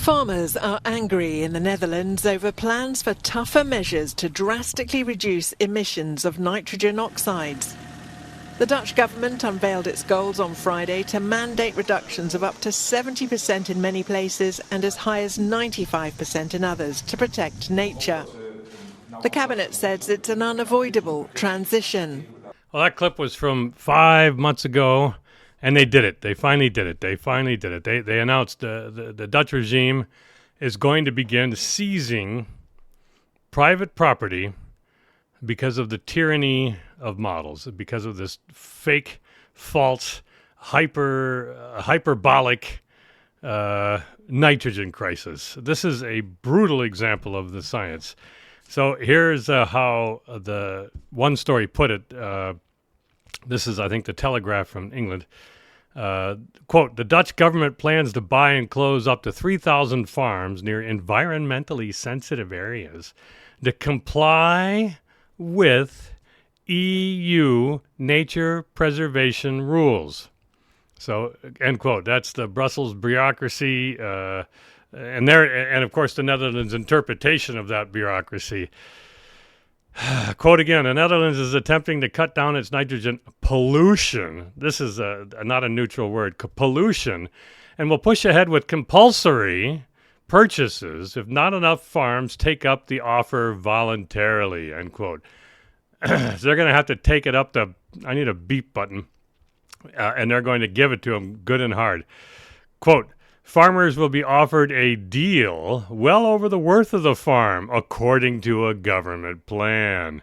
Farmers are angry in the Netherlands over plans for tougher measures to drastically reduce emissions of nitrogen oxides. The Dutch government unveiled its goals on Friday to mandate reductions of up to 70% in many places and as high as 95% in others to protect nature. The cabinet says it's an unavoidable transition. Well, that clip was from 5 months ago, and they did it. They finally did it. They announced the Dutch regime is going to begin seizing private property because of the tyranny of models, because of this fake, false, hyperbolic nitrogen crisis. This is a brutal example of the science. So here's how the one story put it. This is, I think, the Telegraph from England. Quote, the Dutch government plans to buy and close up to 3,000 farms near environmentally sensitive areas to comply with EU nature preservation rules. So, end quote. That's the Brussels bureaucracy, and of course the Netherlands' interpretation of that bureaucracy. Quote again, the Netherlands is attempting to cut down its nitrogen pollution. This is not a neutral word, pollution, and will push ahead with compulsory purchases if not enough farms take up the offer voluntarily, end quote. So they're going to have to take it up I need a beep button, and they're going to give it to them good and hard. Quote, farmers will be offered a deal well over the worth of the farm, according to a government plan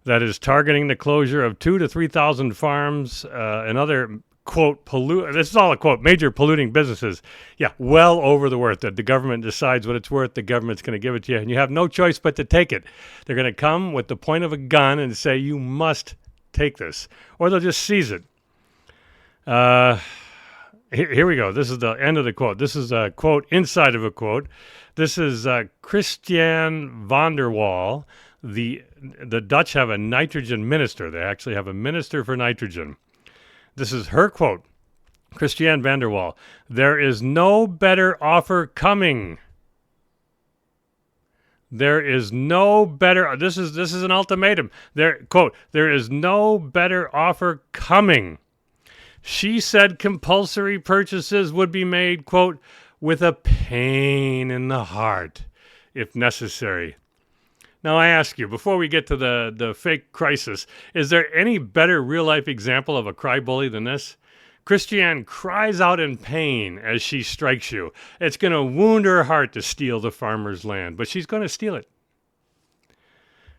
that is targeting the closure of 2,000 to 3,000 farms and other, quote, this is all a quote, major polluting businesses. Yeah, well over the worth. That the government decides what it's worth, the government's going to give it to you, and you have no choice but to take it. They're going to come with the point of a gun and say, you must take this, or they'll just seize it. Here we go. This is the end of the quote. This is a quote inside of a quote. This is Christianne van der Waal. The Dutch have a nitrogen minister. They actually have a minister for nitrogen. This is her quote. Christianne van der Waal. There is no better offer coming. There is no better. This is an ultimatum. Quote. There is no better offer coming. She said compulsory purchases would be made, quote, with a pain in the heart, if necessary. Now, I ask you, before we get to the fake crisis, is there any better real-life example of a cry bully than this? Christianne cries out in pain as she strikes you. It's going to wound her heart to steal the farmer's land, but she's going to steal it.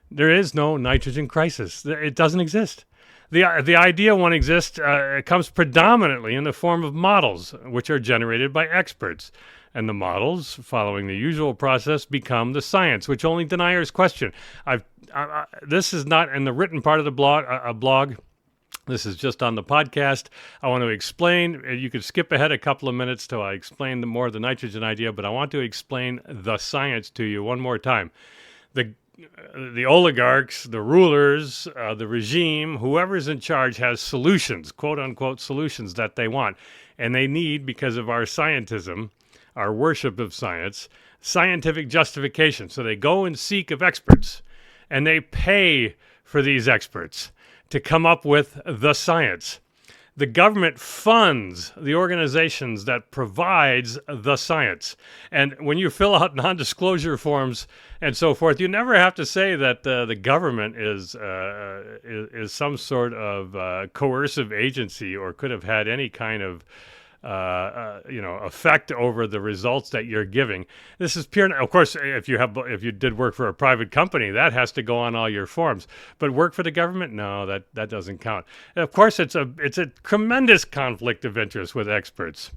There is no nitrogen crisis. It doesn't exist. The idea one exists comes predominantly in the form of models, which are generated by experts. And the models, following the usual process, become the science, which only deniers question. This is not in the written part of the blog. This is just on the podcast. I want to explain. You could skip ahead a couple of minutes till I explain more of the nitrogen idea, but I want to explain the science to you one more time. The oligarchs, the rulers, the regime, whoever's in charge has solutions, quote-unquote solutions that they want. And they need, because of our scientism, our worship of science, scientific justification. So they go and seek of experts, and they pay for these experts to come up with the science. The government funds the organizations that provides the science. And when you fill out non-disclosure forms and so forth, you never have to say that the government is some sort of coercive agency or could have had any kind of effect over the results that you're giving. This is pure. Of course, if you did work for a private company, that has to go on all your forms. But work for the government, no, that doesn't count. And of course, it's a tremendous conflict of interest with experts.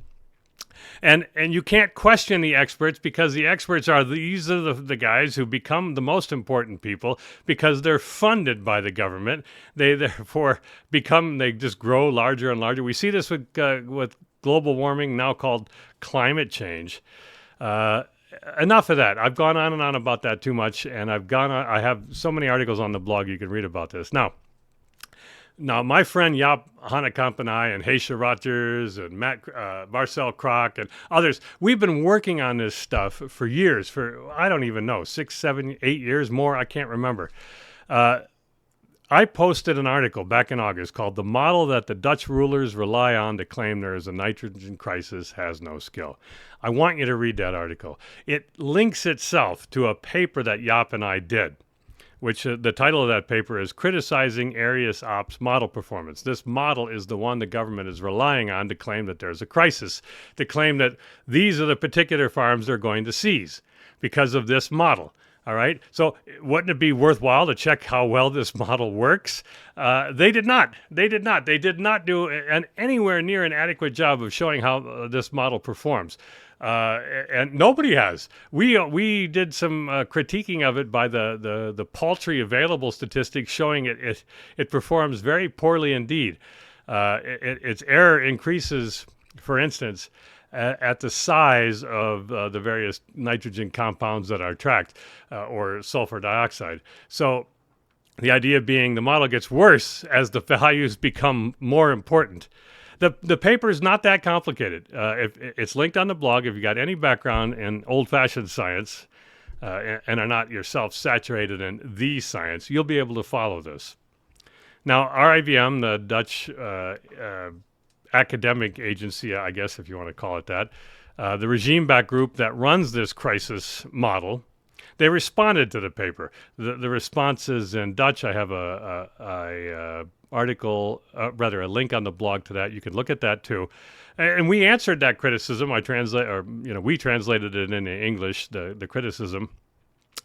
And you can't question the experts because the experts are the guys who become the most important people because they're funded by the government. They therefore they just grow larger and larger. We see this with global warming, now called climate change. Enough of that. I've gone on and on about that too much, and I have so many articles on the blog you can read about this. Now, Now, my friend Jaap Hanekamp and I, and Heisha Rogers, and Marcel Kroc, and others, we've been working on this stuff for years, for, I don't even know, 6, 7, 8 years more, I can't remember. I posted an article back in August called "The Model That the Dutch Rulers Rely On to Claim There Is a Nitrogen Crisis Has No Skill." I want you to read that article. It links itself to a paper that Jaap and I did, which the title of that paper is "Criticizing AERIUS Ops Model Performance." This model is the one the government is relying on to claim that there's a crisis, to claim that these are the particular farms they're going to seize because of this model. All right. So wouldn't it be worthwhile to check how well this model works? They did not. They did not do an anywhere near an adequate job of showing how this model performs. And nobody has. We did some critiquing of it by the paltry available statistics showing it performs very poorly indeed. Its error increases, for instance, at the size of the various nitrogen compounds that are tracked, or sulfur dioxide. So the idea being the model gets worse as the values become more important. The paper is not that complicated. It's linked on the blog. If you got any background in old-fashioned science and are not yourself saturated in the science, you'll be able to follow this. Now, RIVM, the Dutch academic agency, I guess, if you want to call it that, the regime-backed group that runs this crisis model, they responded to the paper. The response is in Dutch. I have a link on the blog to that. You can look at that too. And we answered that criticism. We translated it into English, the criticism,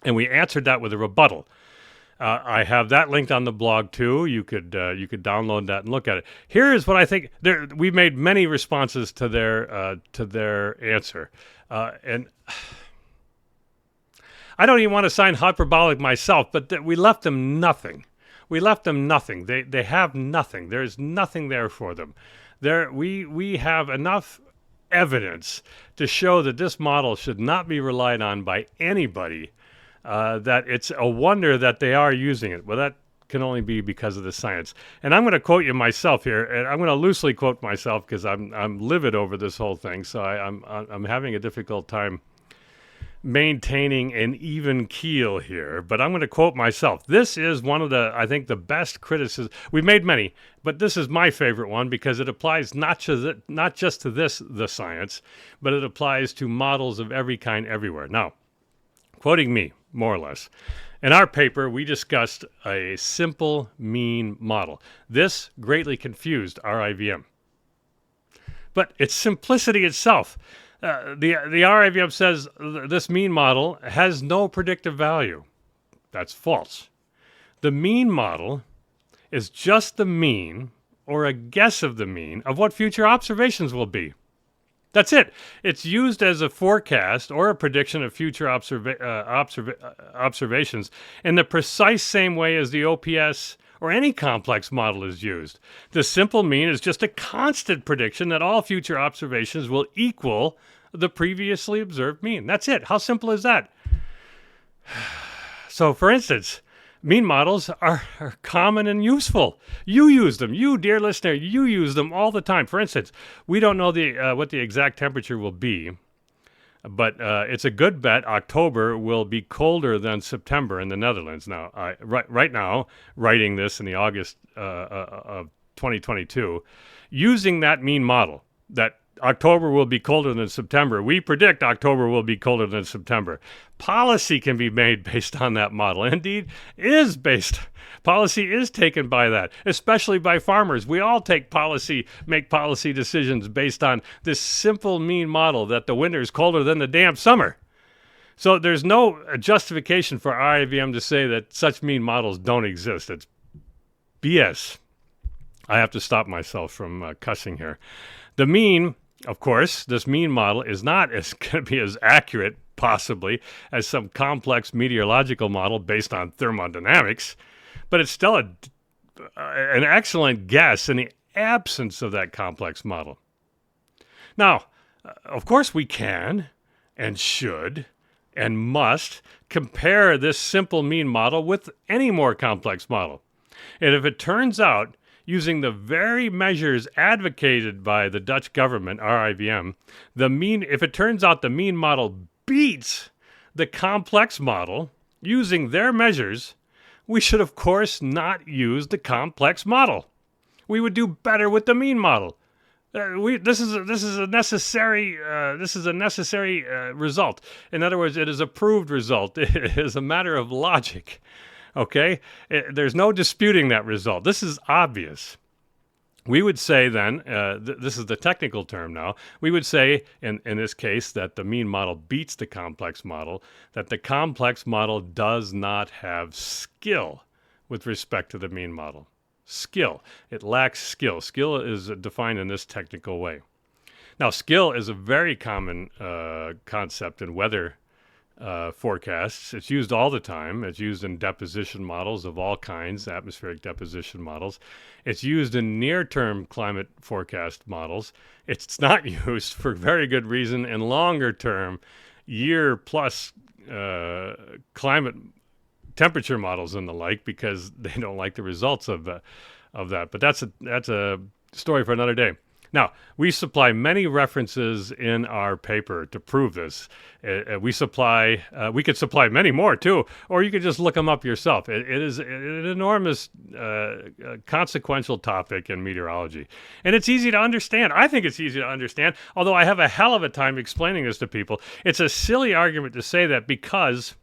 and we answered that with a rebuttal. I have that linked on the blog too. You could download that and look at it. Here is what I think. We made many responses to their answer, and I don't even want to sound hyperbolic myself, but we left them nothing. We left them nothing. They have nothing. There's nothing there for them. We have enough evidence to show that this model should not be relied on by anybody. That it's a wonder that they are using it. Well, that can only be because of the science. And I'm going to quote you myself here, and I'm going to loosely quote myself because I'm livid over this whole thing. So I'm having a difficult time maintaining an even keel here. But I'm going to quote myself. This is one of I think the best criticisms. We've made many, but this is my favorite one because it applies not just to the science, but it applies to models of every kind everywhere. Now, quoting me, more or less. In our paper, we discussed a simple mean model. This greatly confused RIVM. But it's simplicity itself. The RIVM says this mean model has no predictive value. That's false. The mean model is just the mean, or a guess of the mean, of what future observations will be. That's it. It's used as a forecast or a prediction of future observations in the precise same way as the OPS or any complex model is used. The simple mean is just a constant prediction that all future observations will equal the previously observed mean. That's it. How simple is that? So, for instance, mean models are common and useful. You use them. You, dear listener, you use them all the time. For instance, we don't know what the exact temperature will be, but it's a good bet October will be colder than September in the Netherlands. Now, right now, writing this in the August of 2022, using that mean model, that October will be colder than September. We predict October will be colder than September. Policy can be made based on that model. Indeed, policy is taken by that, especially by farmers. We all make policy decisions based on this simple mean model that the winter is colder than the damn summer. So there's no justification for RIVM to say that such mean models don't exist. It's BS. I have to stop myself from cussing here. The mean, of course, this mean model is not going to be as accurate, possibly, as some complex meteorological model based on thermodynamics, but it's still an excellent guess in the absence of that complex model. Now, of course, we can and should and must compare this simple mean model with any more complex model. And if it turns out using the very measures advocated by the Dutch government, RIVM, if it turns out the mean model beats the complex model using their measures, we should of course not use the complex model. We would do better with the mean model. This is a necessary result. In other words, it is a proved result. It is a matter of logic. Okay, there's no disputing that result. This is obvious. We would say then, this is the technical term now, we would say in this case that the mean model beats the complex model, that the complex model does not have skill with respect to the mean model. Skill. It lacks skill. Skill is defined in this technical way. Now, skill is a very common concept in weather forecasts. It's used all the time. It's used in deposition models of all kinds, atmospheric deposition models. It's used in near-term climate forecast models. It's not used for very good reason in longer-term, year-plus climate temperature models and the like, because they don't like the results of that. But that's a story for another day. Now, we supply many references in our paper to prove this. We could supply many more too, or you could just look them up yourself. It is an enormous consequential topic in meteorology. And it's easy to understand. I think it's easy to understand, although I have a hell of a time explaining this to people. It's a silly argument to say that because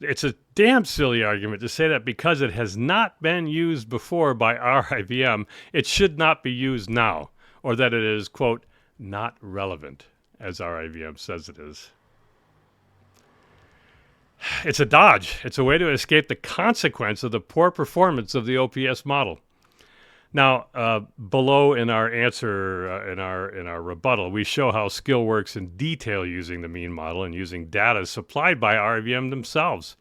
it's a damn silly argument to say that because it has not been used before by RIVM, it should not be used now, or that it is, quote, not relevant, as RIVM says it is. It's a dodge. It's a way to escape the consequence of the poor performance of the OPS model. Now, below in our answer, in our rebuttal, we show how skill works in detail using the mean model and using data supplied by RIVM themselves.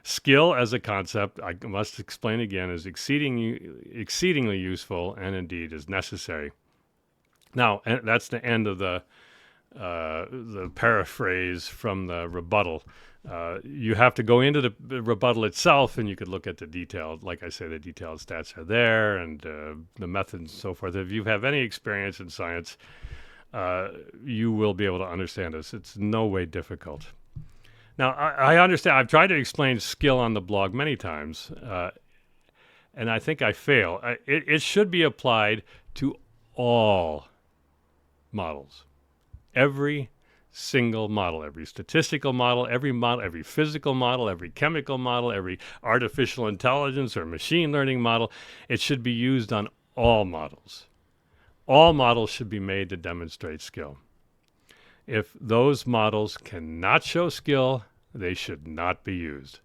Skill as a concept, I must explain again, is exceedingly useful and indeed is necessary. Now, and that's the end of the paraphrase from the rebuttal. You have to go into the rebuttal itself, and you could look at the detailed, like I say, the detailed stats are there, and the methods and so forth. If you have any experience in science, you will be able to understand this. It's no way difficult. Now, I understand. I've tried to explain skill on the blog many times, and I think I fail. It should be applied to all models. Every single model, every statistical model, every physical model, every chemical model, every artificial intelligence or machine learning model. It should be used on all models. All models should be made to demonstrate skill. If those models cannot show skill, they should not be used.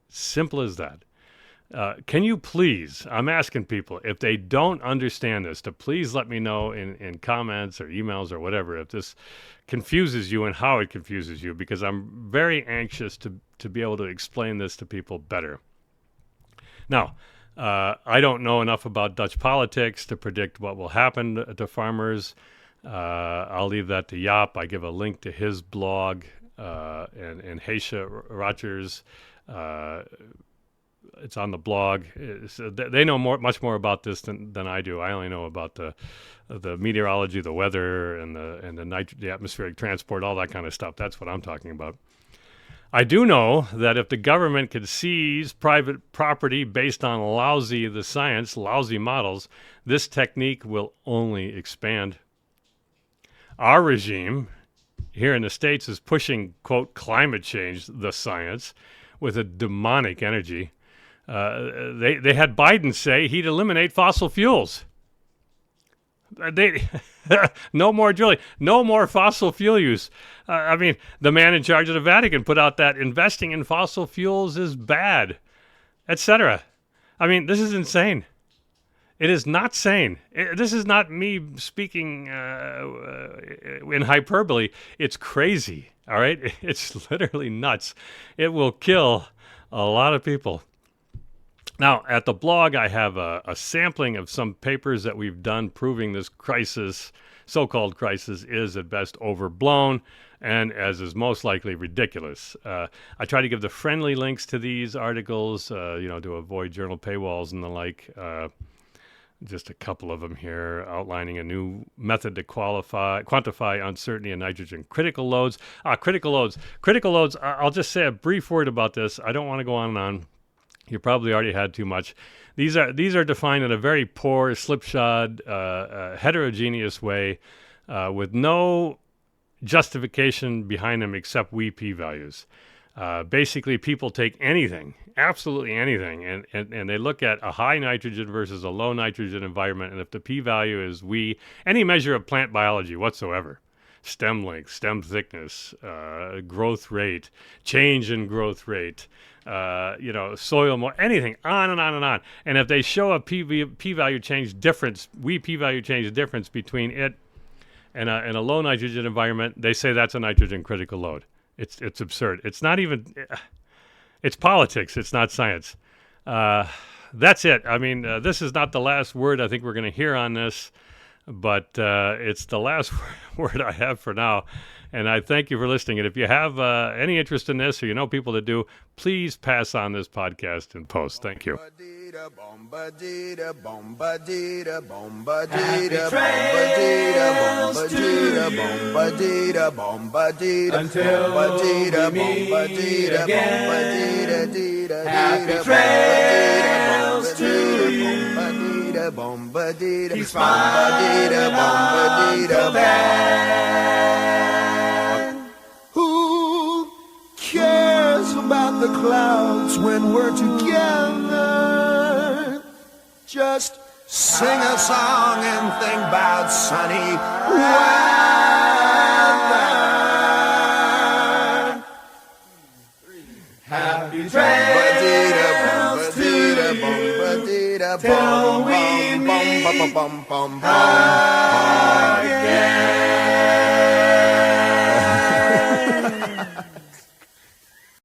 Simple as that. Can you please, I'm asking people, if they don't understand this, to please let me know in comments or emails or whatever if this confuses you and how it confuses you, because I'm very anxious to be able to explain this to people better. Now, I don't know enough about Dutch politics to predict what will happen to farmers. I'll leave that to Jaap. I give a link to his blog and Heesje Rogers. It's on the blog. They know much more about this than I do. I only know about the meteorology, the weather, and the atmospheric transport, all that kind of stuff. That's what I'm talking about. I do know that if the government could seize private property based on lousy models, this technique will only expand. Our regime here in the States is pushing, quote, climate change, the science, with a demonic energy. They had Biden say he'd eliminate fossil fuels. No more drilling, no more fossil fuel use. I mean, the man in charge of the Vatican put out that investing in fossil fuels is bad, etc. I mean, this is insane. It is not sane. This is not me speaking in hyperbole. It's crazy, all right? It's literally nuts. It will kill a lot of people. Now, at the blog, I have a sampling of some papers that we've done proving this crisis, so-called crisis, is at best overblown and, as is most likely, ridiculous. I try to give the friendly links to these articles, to avoid journal paywalls and the like. just a couple of them here, outlining a new method to quantify uncertainty in nitrogen. Critical loads. Critical loads. I'll just say a brief word about this. I don't want to go on and on. You probably already had too much. These are defined in a very poor, slipshod, heterogeneous way, with no justification behind them except wee p-values. Basically, people take anything, absolutely anything, and they look at a high nitrogen versus a low nitrogen environment, and if the p-value is any measure of plant biology whatsoever, stem length, stem thickness, growth rate, change in growth rate, soil anything, on and on and on. And if they show a p-value change difference, p-value change difference between it and a low nitrogen environment, they say that's a nitrogen critical load. It's absurd. It's not even. It's politics. It's not science. That's it. I mean, this is not the last word I think we're going to hear on this, but it's the last word I have for now. And I thank you for listening. And if you have any interest in this, or you know people that do, please pass on this podcast and post. Thank you. Happy trails until we meet again. Happy trails to you. Keep smiling until then. Who cares about the clouds when we're together? Just sing a song and think about sunny weather. Happy trails to you till we meet again.